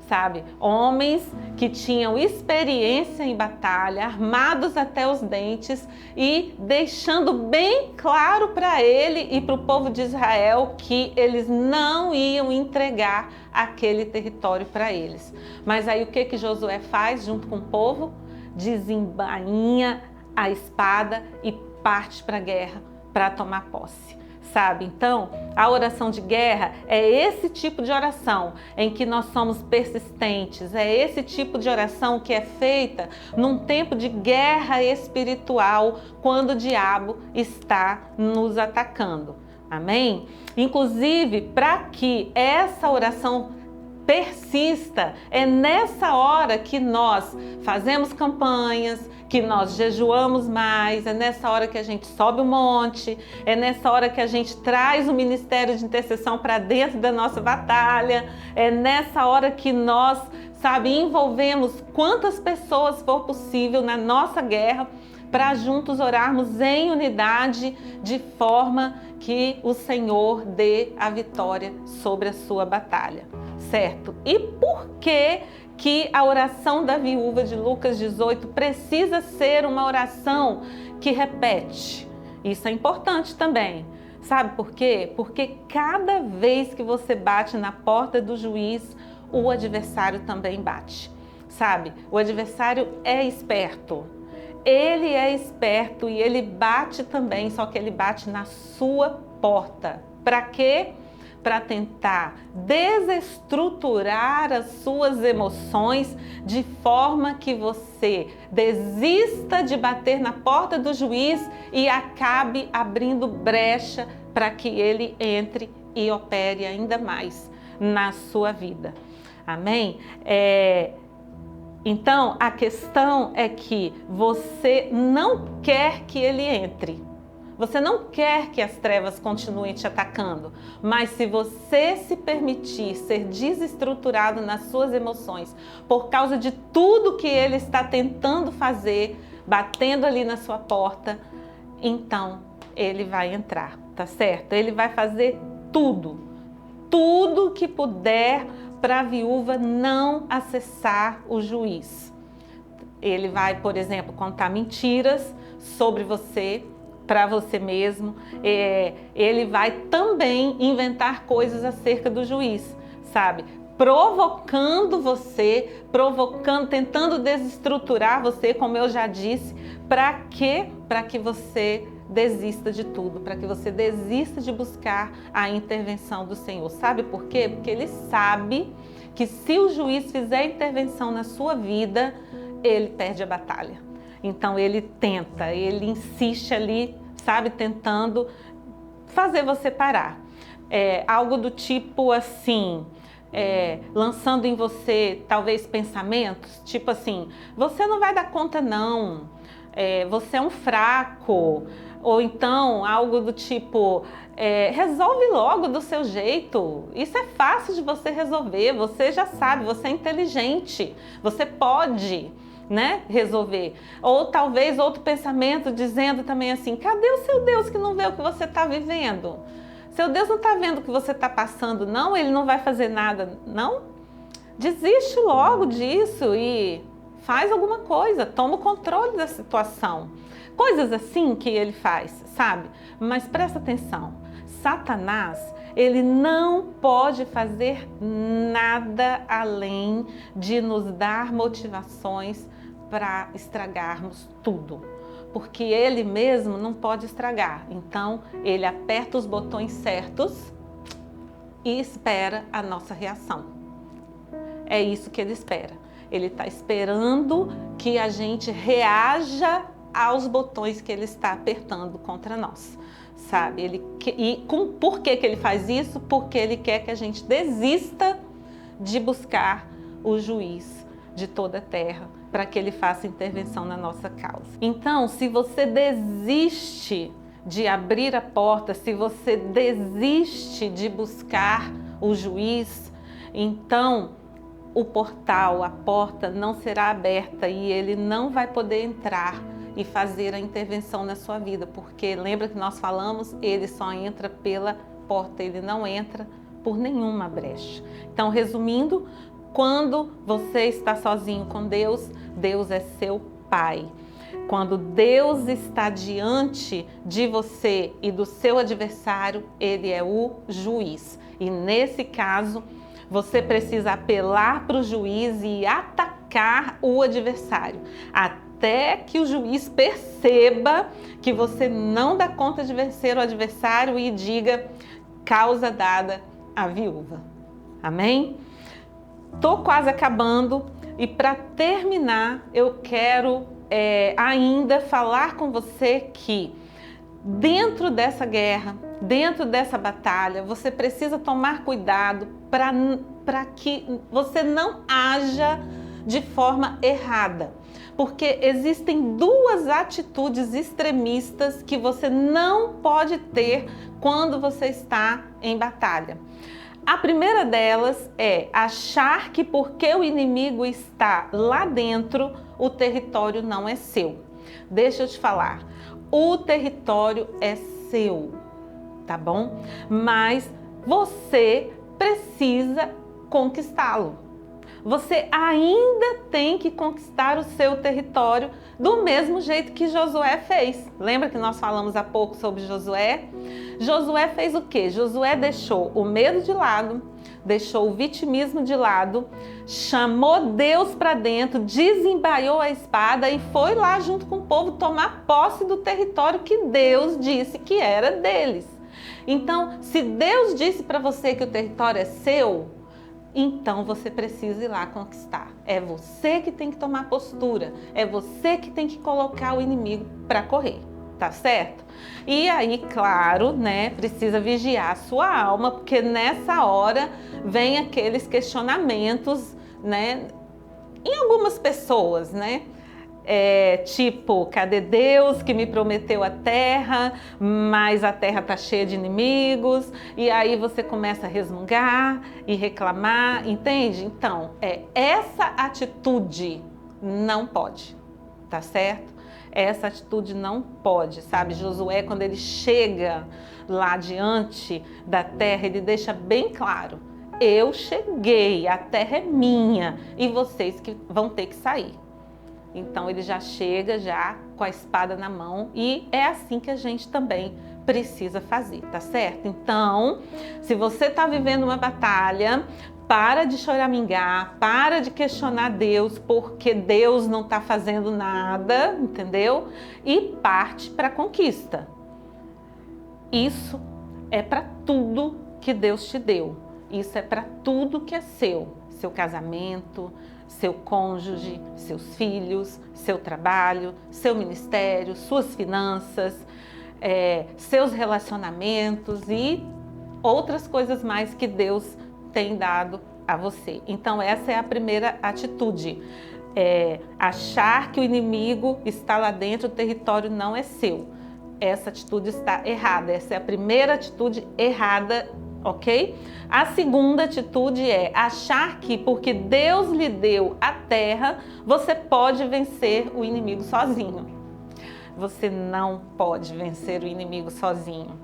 Sabe, homens que tinham experiência em batalha, armados até os dentes e deixando bem claro para ele e para o povo de Israel que eles não iam entregar aquele território para eles. Mas aí o que Josué faz junto com o povo? Desembainha a espada e parte para a guerra para tomar posse. Sabe? Então, a oração de guerra é esse tipo de oração em que nós somos persistentes, é esse tipo de oração que é feita num tempo de guerra espiritual, quando o diabo está nos atacando. Amém? Inclusive, para que essa oração persista, é nessa hora que nós fazemos campanhas, que nós jejuamos mais, é nessa hora que a gente sobe o monte, é nessa hora que a gente traz o ministério de intercessão para dentro da nossa batalha, é nessa hora que nós, envolvemos quantas pessoas for possível na nossa guerra, para juntos orarmos em unidade, de forma que o Senhor dê a vitória sobre a sua batalha, certo? E por que a oração da viúva de Lucas 18 precisa ser uma oração que repete? Isso é importante também. Sabe por quê? Porque cada vez que você bate na porta do juiz, o adversário também bate. Sabe? O adversário é esperto. Ele é esperto e ele bate também, só que ele bate na sua porta. Para quê? Para tentar desestruturar as suas emoções de forma que você desista de bater na porta do juiz e acabe abrindo brecha para que ele entre e opere ainda mais na sua vida. Amém? Então, a questão é que você não quer que ele entre. Você não quer que as trevas continuem te atacando, mas se você se permitir ser desestruturado nas suas emoções por causa de tudo que ele está tentando fazer, batendo ali na sua porta, então ele vai entrar, tá certo? Ele vai fazer tudo que puder para a viúva não acessar o juiz. Ele vai, por exemplo, contar mentiras sobre você, para você mesmo. Ele vai também inventar coisas acerca do juiz, sabe? Provocando você, tentando desestruturar você, como eu já disse. Para quê? Para que você desista de tudo, para que você desista de buscar a intervenção do Senhor. Sabe por quê? Porque ele sabe que se o juiz fizer intervenção na sua vida, ele perde a batalha. Então ele tenta, ele insiste ali, sabe, tentando fazer você parar. Algo do tipo assim, lançando em você talvez pensamentos, tipo assim, você não vai dar conta não, você é um fraco, ou então algo do tipo, resolve logo do seu jeito, isso é fácil de você resolver, você já sabe, você é inteligente, você pode, né, resolver. Ou talvez outro pensamento dizendo também assim, cadê o seu Deus que não vê o que você está vivendo? Seu Deus não está vendo o que você está passando, não? Ele não vai fazer nada, não? Desiste logo disso e faz alguma coisa, toma o controle da situação. Coisas assim que ele faz, sabe? Mas presta atenção, Satanás, ele não pode fazer nada além de nos dar motivações para estragarmos tudo. Porque ele mesmo não pode estragar. Então, ele aperta os botões certos e espera a nossa reação. É isso que ele espera. Ele está esperando que a gente reaja aos botões que ele está apertando contra nós, sabe? Por que ele faz isso? Porque ele quer que a gente desista de buscar o juiz de toda a terra, para que ele faça intervenção na nossa causa. Então, se você desiste de abrir a porta, se você desiste de buscar o juiz, então o portal, a porta não será aberta e ele não vai poder entrar e fazer a intervenção na sua vida, porque lembra que nós falamos, ele só entra pela porta, ele não entra por nenhuma brecha. Então, resumindo, quando você está sozinho com Deus, Deus é seu Pai. Quando Deus está diante de você e do seu adversário, ele é o juiz. E nesse caso, você precisa apelar para o juiz e atacar o adversário, até que o juiz perceba que você não dá conta de vencer o adversário e diga, causa dada à viúva. Amém? Tô quase acabando e para terminar eu quero ainda falar com você que dentro dessa guerra, dentro dessa batalha, você precisa tomar cuidado para que você não haja de forma errada. Porque existem duas atitudes extremistas que você não pode ter quando você está em batalha. A primeira delas é achar que porque o inimigo está lá dentro, o território não é seu. Deixa eu te falar, o território é seu, tá bom? Mas você precisa conquistá-lo. Você ainda tem que conquistar o seu território do mesmo jeito que Josué fez. Lembra que nós falamos há pouco sobre Josué? Josué fez o quê? Josué deixou o medo de lado, deixou o vitimismo de lado, chamou Deus para dentro, desembaiou a espada e foi lá junto com o povo tomar posse do território que Deus disse que era deles. Então, se Deus disse para você que o território é seu, então você precisa ir lá conquistar. É você que tem que tomar postura, é você que tem que colocar o inimigo para correr, tá certo? E aí, claro, né, precisa vigiar a sua alma, porque nessa hora vem aqueles questionamentos, né, em algumas pessoas, né? Tipo, cadê Deus que me prometeu a terra, mas a terra tá cheia de inimigos, e aí você começa a resmungar e reclamar, entende? Então, essa atitude não pode, tá certo? Essa atitude não pode, sabe? Josué, quando ele chega lá diante da terra, ele deixa bem claro, eu cheguei, a terra é minha e vocês que vão ter que sair. Então ele já chega já com a espada na mão e é assim que a gente também precisa fazer, tá certo? Então, se você está vivendo uma batalha, para de choramingar, para de questionar Deus porque Deus não está fazendo nada, entendeu? E parte para a conquista. Isso é para tudo que Deus te deu. Isso é para tudo que é seu. Seu casamento, seu cônjuge, seus filhos, seu trabalho, seu ministério, suas finanças, seus relacionamentos e outras coisas mais que Deus tem dado a você. Então essa é a primeira atitude. Achar que o inimigo está lá dentro, o território não é seu. Essa atitude está errada. Essa é a primeira atitude errada, ok? A segunda atitude é achar que porque Deus lhe deu a terra, você pode vencer o inimigo sozinho. Você não pode vencer o inimigo sozinho,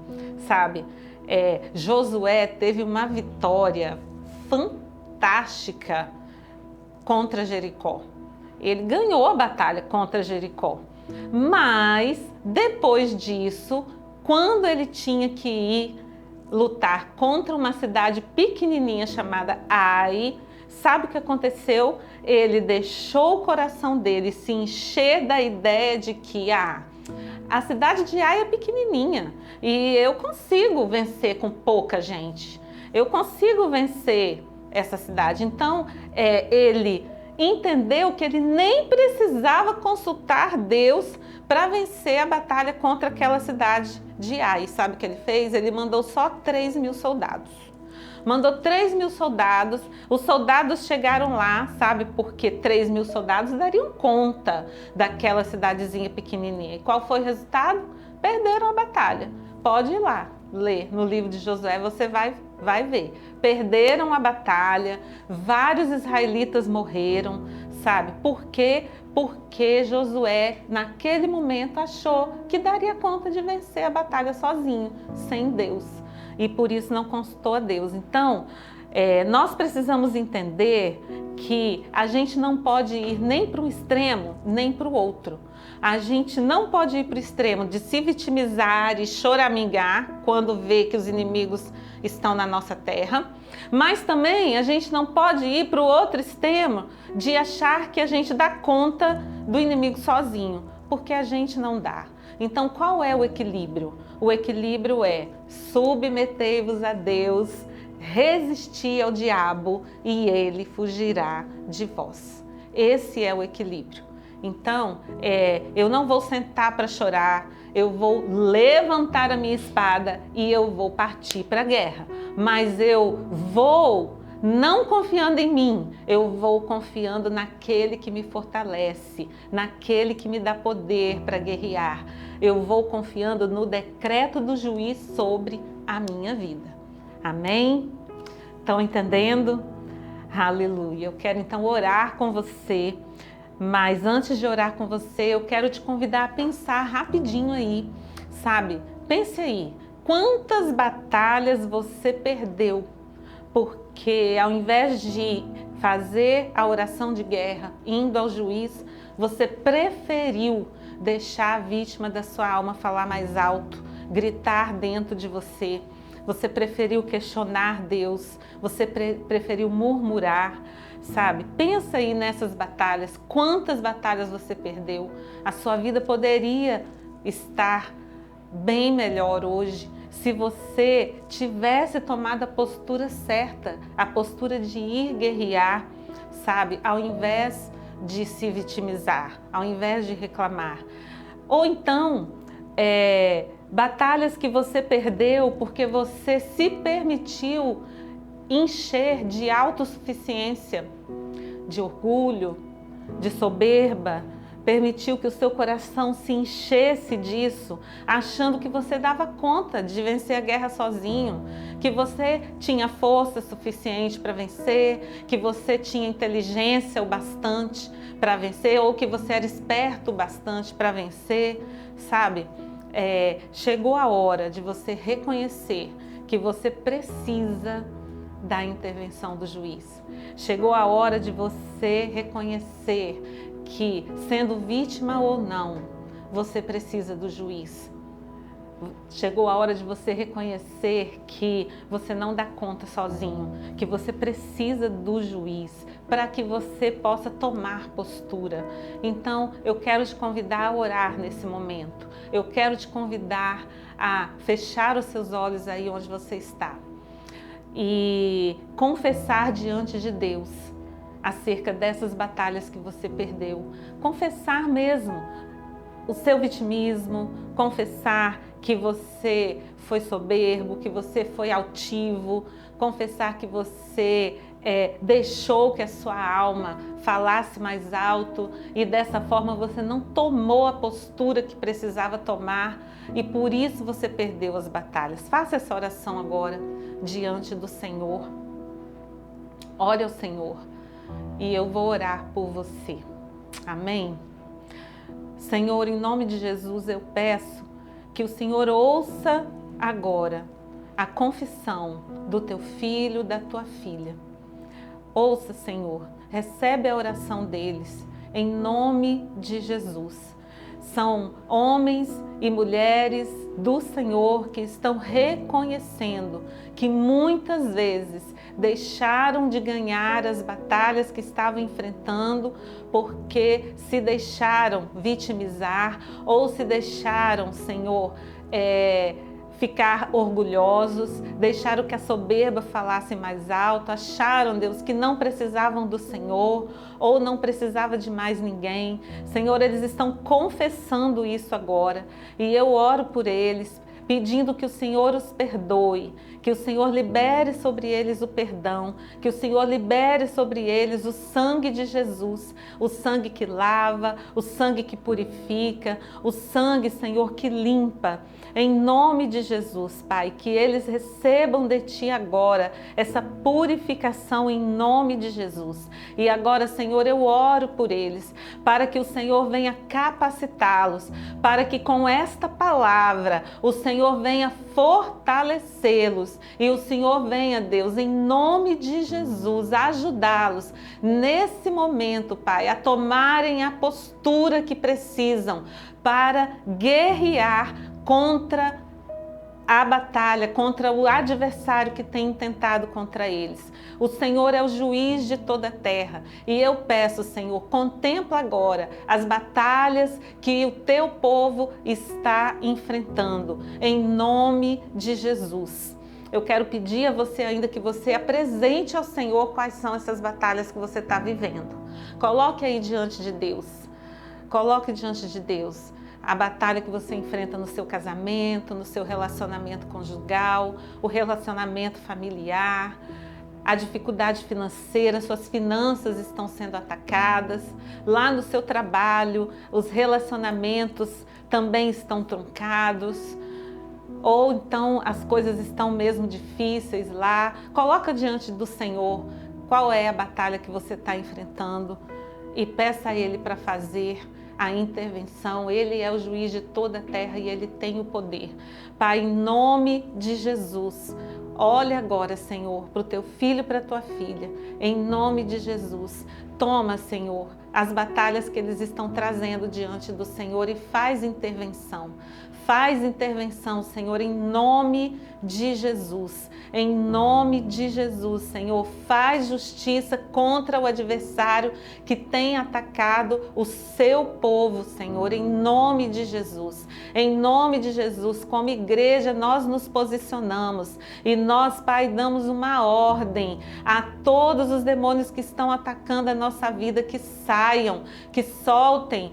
sabe? Josué teve uma vitória fantástica contra Jericó. Ele ganhou a batalha contra Jericó. Mas depois disso, quando ele tinha que ir lutar contra uma cidade pequenininha chamada Ai, sabe o que aconteceu? Ele deixou o coração dele se encher da ideia de que a cidade de Ai é pequenininha e eu consigo vencer com pouca gente. Eu consigo vencer essa cidade. Então, ele entendeu que ele nem precisava consultar Deus para vencer a batalha contra aquela cidade de Ai. Sabe o que ele fez? Ele mandou só 3.000 soldados. Mandou 3.000 soldados, os soldados chegaram lá, sabe, porque 3.000 soldados dariam conta daquela cidadezinha pequenininha. E qual foi o resultado? Perderam a batalha. Pode ir lá, ler no livro de Josué, você vai ver. Perderam a batalha, vários israelitas morreram, sabe? Por quê? Porque Josué, naquele momento, achou que daria conta de vencer a batalha sozinho, sem Deus. E por isso não consultou a Deus. Então, nós precisamos entender que a gente não pode ir nem para um extremo, nem para o outro. A gente não pode ir para o extremo de se vitimizar e choramingar quando vê que os inimigos estão na nossa terra. Mas também a gente não pode ir para o outro extremo de achar que a gente dá conta do inimigo sozinho, porque a gente não dá. Então, qual é o equilíbrio? O equilíbrio é submetei-vos a Deus, resistir ao diabo e ele fugirá de vós. Esse é o equilíbrio. Então, eu não vou sentar para chorar, eu vou levantar a minha espada e eu vou partir para a guerra. Mas eu vou não confiando em mim, eu vou confiando naquele que me fortalece, naquele que me dá poder para guerrear. Eu vou confiando no decreto do juiz sobre a minha vida. Amém? Estão entendendo? Aleluia. Eu quero então orar com você, mas antes de orar com você, eu quero te convidar a pensar rapidinho aí, sabe? Pense aí, quantas batalhas você perdeu porque ao invés de fazer a oração de guerra, indo ao juiz, você preferiu deixar a vítima da sua alma falar mais alto, gritar dentro de você. Você preferiu questionar Deus, você preferiu murmurar, sabe? Pensa aí nessas batalhas, quantas batalhas você perdeu. A sua vida poderia estar bem melhor hoje se você tivesse tomado a postura certa, a postura de ir guerrear, sabe? Ao invés de se vitimizar, ao invés de reclamar. Ou então, batalhas que você perdeu porque você se permitiu encher de autossuficiência, de orgulho, de soberba, permitiu que o seu coração se enchesse disso, achando que você dava conta de vencer a guerra sozinho, que você tinha força suficiente para vencer, que você tinha inteligência o bastante para vencer, ou que você era esperto o bastante para vencer, sabe? Chegou a hora de você reconhecer que você precisa da intervenção do juiz. Chegou a hora de você reconhecer que, sendo vítima ou não, você precisa do juiz. Chegou a hora de você reconhecer que você não dá conta sozinho, que você precisa do juiz para que você possa tomar postura. Então, eu quero te convidar a orar nesse momento. Eu quero te convidar a fechar os seus olhos aí onde você está e confessar diante de Deus acerca dessas batalhas que você perdeu. Confessar mesmo o seu vitimismo, confessar que você foi soberbo, que você foi altivo, confessar que você deixou que a sua alma falasse mais alto e dessa forma você não tomou a postura que precisava tomar e por isso você perdeu as batalhas. Faça essa oração agora diante do Senhor. Ore ao Senhor e eu vou orar por você. Amém? Senhor, em nome de Jesus, eu peço que o Senhor ouça agora a confissão do teu filho, da tua filha. Ouça, Senhor, recebe a oração deles, em nome de Jesus. São homens e mulheres do Senhor que estão reconhecendo que muitas vezes deixaram de ganhar as batalhas que estavam enfrentando porque se deixaram vitimizar ou se deixaram, Senhor, ficar orgulhosos, deixaram que a soberba falasse mais alto, acharam, Deus, que não precisavam do Senhor ou não precisava de mais ninguém. Senhor, eles estão confessando isso agora e eu oro por eles, pedindo que o Senhor os perdoe, que o Senhor libere sobre eles o perdão, que o Senhor libere sobre eles o sangue de Jesus, o sangue que lava, o sangue que purifica, o sangue, Senhor, que limpa. Em nome de Jesus, Pai, que eles recebam de Ti agora essa purificação em nome de Jesus. E agora, Senhor, eu oro por eles, para que o Senhor venha capacitá-los, para que com esta palavra o Senhor venha fortalecê-los e o Senhor venha, Deus, em nome de Jesus, ajudá-los nesse momento, Pai, a tomarem a postura que precisam para guerrear contra a batalha, contra o adversário que tem tentado contra eles. O Senhor é o juiz de toda a terra e eu peço, Senhor, contempla agora as batalhas que o teu povo está enfrentando, em nome de Jesus. Eu quero pedir a você ainda que você apresente ao Senhor quais são essas batalhas que você está vivendo. Coloque aí diante de Deus. Coloque diante de Deus a batalha que você enfrenta no seu casamento, no seu relacionamento conjugal, o relacionamento familiar, a dificuldade financeira, suas finanças estão sendo atacadas, lá no seu trabalho, os relacionamentos também estão truncados, ou então as coisas estão mesmo difíceis lá. Coloca diante do Senhor qual é a batalha que você está enfrentando e peça a Ele para fazer a intervenção. Ele é o juiz de toda a terra e Ele tem o poder. Pai, em nome de Jesus, olha agora, Senhor, para o teu filho e para a tua filha, em nome de Jesus. Toma, Senhor, as batalhas que eles estão trazendo diante do Senhor e faz intervenção. Faz intervenção, Senhor, em nome de Jesus. Em nome de Jesus, Senhor, faz justiça contra o adversário que tem atacado o seu povo, Senhor, em nome de Jesus. Em nome de Jesus, como igreja, nós nos posicionamos e nós, Pai, damos uma ordem a todos os demônios que estão atacando a nossa vida, que saiam, que soltem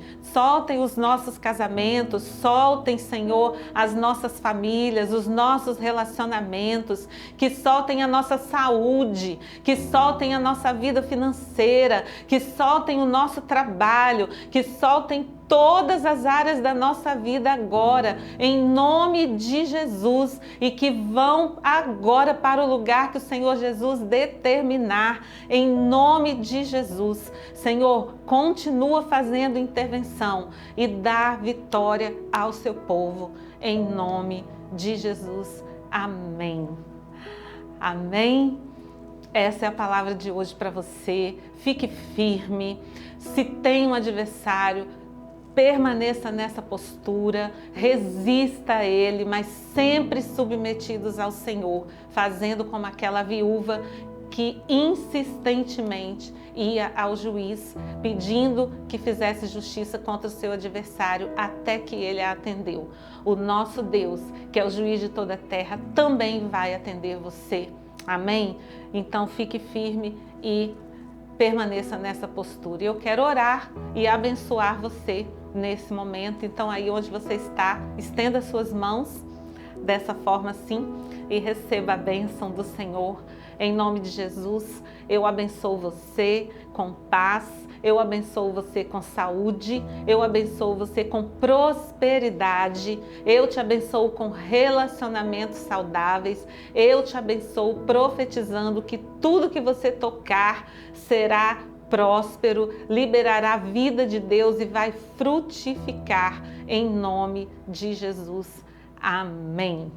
os nossos casamentos, soltem, Senhor, as nossas famílias, os nossos relacionamentos, que soltem a nossa saúde, que soltem a nossa vida financeira, que soltem o nosso trabalho, que soltem todas as áreas da nossa vida agora, em nome de Jesus, e que vão agora para o lugar que o Senhor Jesus determinar, em nome de Jesus. Senhor, continua fazendo intervenção e dá vitória ao seu povo, em nome de Jesus. Amém. Amém. Essa é a palavra de hoje para você. Fique firme. Se tem um adversário, permaneça nessa postura, resista a ele, mas sempre submetidos ao Senhor, fazendo como aquela viúva que insistentemente ia ao juiz pedindo que fizesse justiça contra o seu adversário até que ele a atendeu. O nosso Deus, que é o juiz de toda a terra, também vai atender você. Amém? Então fique firme e permaneça nessa postura. Eu quero orar e abençoar você nesse momento. Então aí onde você está, estenda suas mãos dessa forma assim e receba a bênção do Senhor. Em nome de Jesus, eu abençoo você com paz, eu abençoo você com saúde, eu abençoo você com prosperidade, eu te abençoo com relacionamentos saudáveis, eu te abençoo profetizando que tudo que você tocar será próspero, liberará a vida de Deus e vai frutificar em nome de Jesus. Amém.